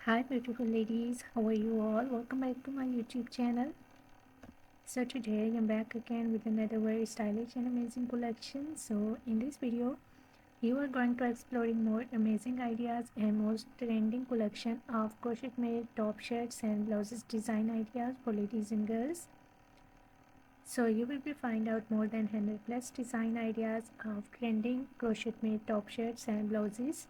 Hi beautiful ladies, how are you all? Welcome back to my YouTube channel. So today I'm back again with another very stylish and amazing collection. So in this video you are going to exploring more amazing ideas and most trending collection of crochet made top shirts and blouses design ideas for ladies and girls. So you will be find out more than 100 plus design ideas of trending crochet made top shirts and blouses.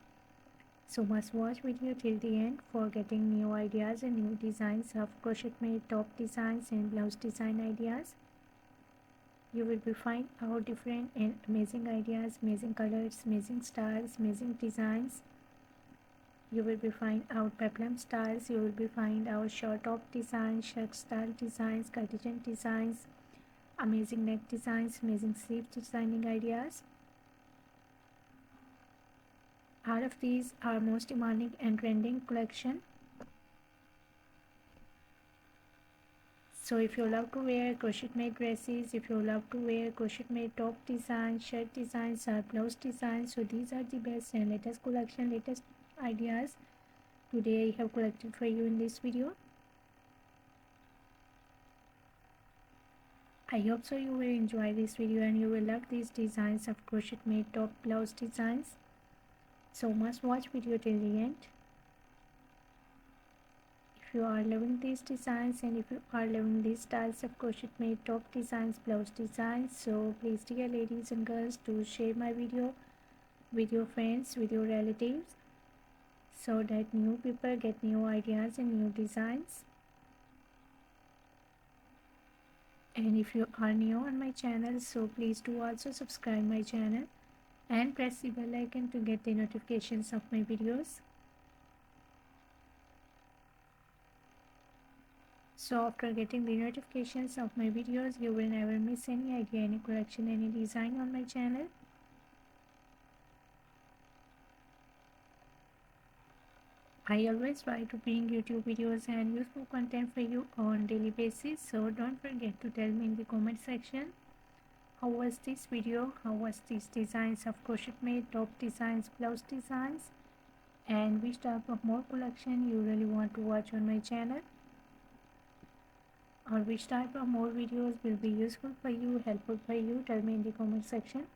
So must watch video till the end for getting new ideas and new designs of crochet made top designs and blouse design ideas. You will be find out different and amazing ideas, amazing colors, amazing styles, amazing designs. You will be find out peplum styles. You will be find out short top designs, shirt style designs, cardigan designs, amazing neck designs, amazing sleeve designing ideas. All of these are most demanding and trending collection. So if you love to wear crochet made dresses, if you love to wear crochet made top designs, shirt designs or blouse designs, so these are the best and latest collection, latest ideas today I have collected for you in this video. I hope so you will enjoy this video and you will love these designs of crochet made top blouse designs. So must watch video till the end. If you are loving these designs and if you are loving these styles of crochet made top designs, blouse designs, so please dear ladies and girls do share my video with your friends, with your relatives, so that new people get new ideas and new designs. And if you are new on my channel, so please do also subscribe my channel and press the bell icon to get the notifications of my videos. So after getting the notifications of my videos, you will never miss any idea, any collection, any design on my channel. I always try to bring YouTube videos and useful content for you on daily basis. So don't forget to tell me in the comment section how was this video, how was these designs of crochet made top designs, blouse designs, and which type of more collection you really want to watch on my channel, or which type of more videos will be useful for you, helpful for you. Tell me in the comment section.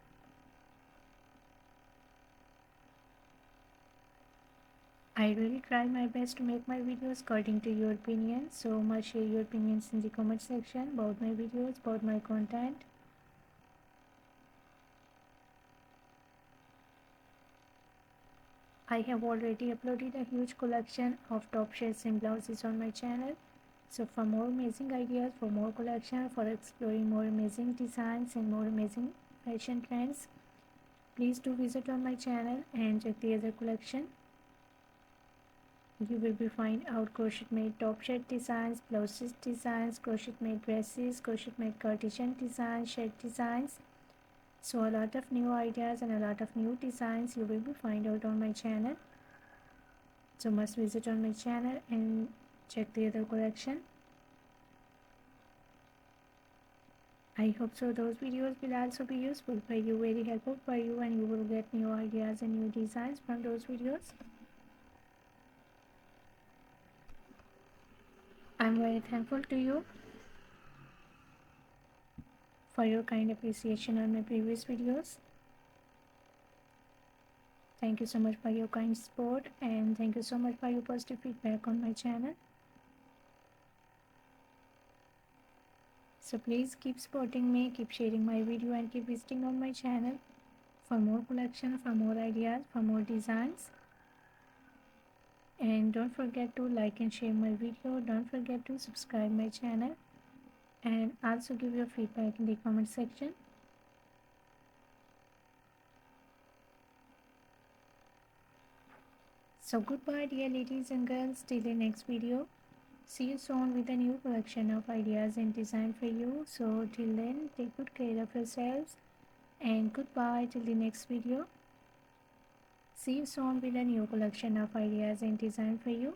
I really try my best to make my videos according to your opinion, so much share your opinions in the comment section about my videos, about my content. I have already uploaded a huge collection of top shirts and blouses on my channel. So for more amazing ideas, for more collection, for exploring more amazing designs and more amazing fashion trends, please do visit on my channel and check the other collection. You will be find out crochet made top shirt designs, blouses designs, crochet made dresses, crochet made cardigan designs, shirt designs. So a lot of new ideas and a lot of new designs you will be find out on my channel. So must visit on my channel and check the other collection. I hope so those videos will also be useful for you, very helpful for you, and you will get new ideas and new designs from those videos. I'm very thankful to you for your kind appreciation on my previous videos. Thank you so much for your kind support, and thank you so much for your positive feedback on my channel. So please keep supporting me, keep sharing my video, and keep visiting on my channel for more collection, for more ideas, for more designs. And don't forget to like and share my video. Don't forget to subscribe my channel and also give your feedback in the comment section. So goodbye dear ladies and girls, till the next video. See you soon with a new collection of ideas and design for you. So till then, take good care of yourselves and goodbye till the next video. See you soon with a new collection of ideas and design for you.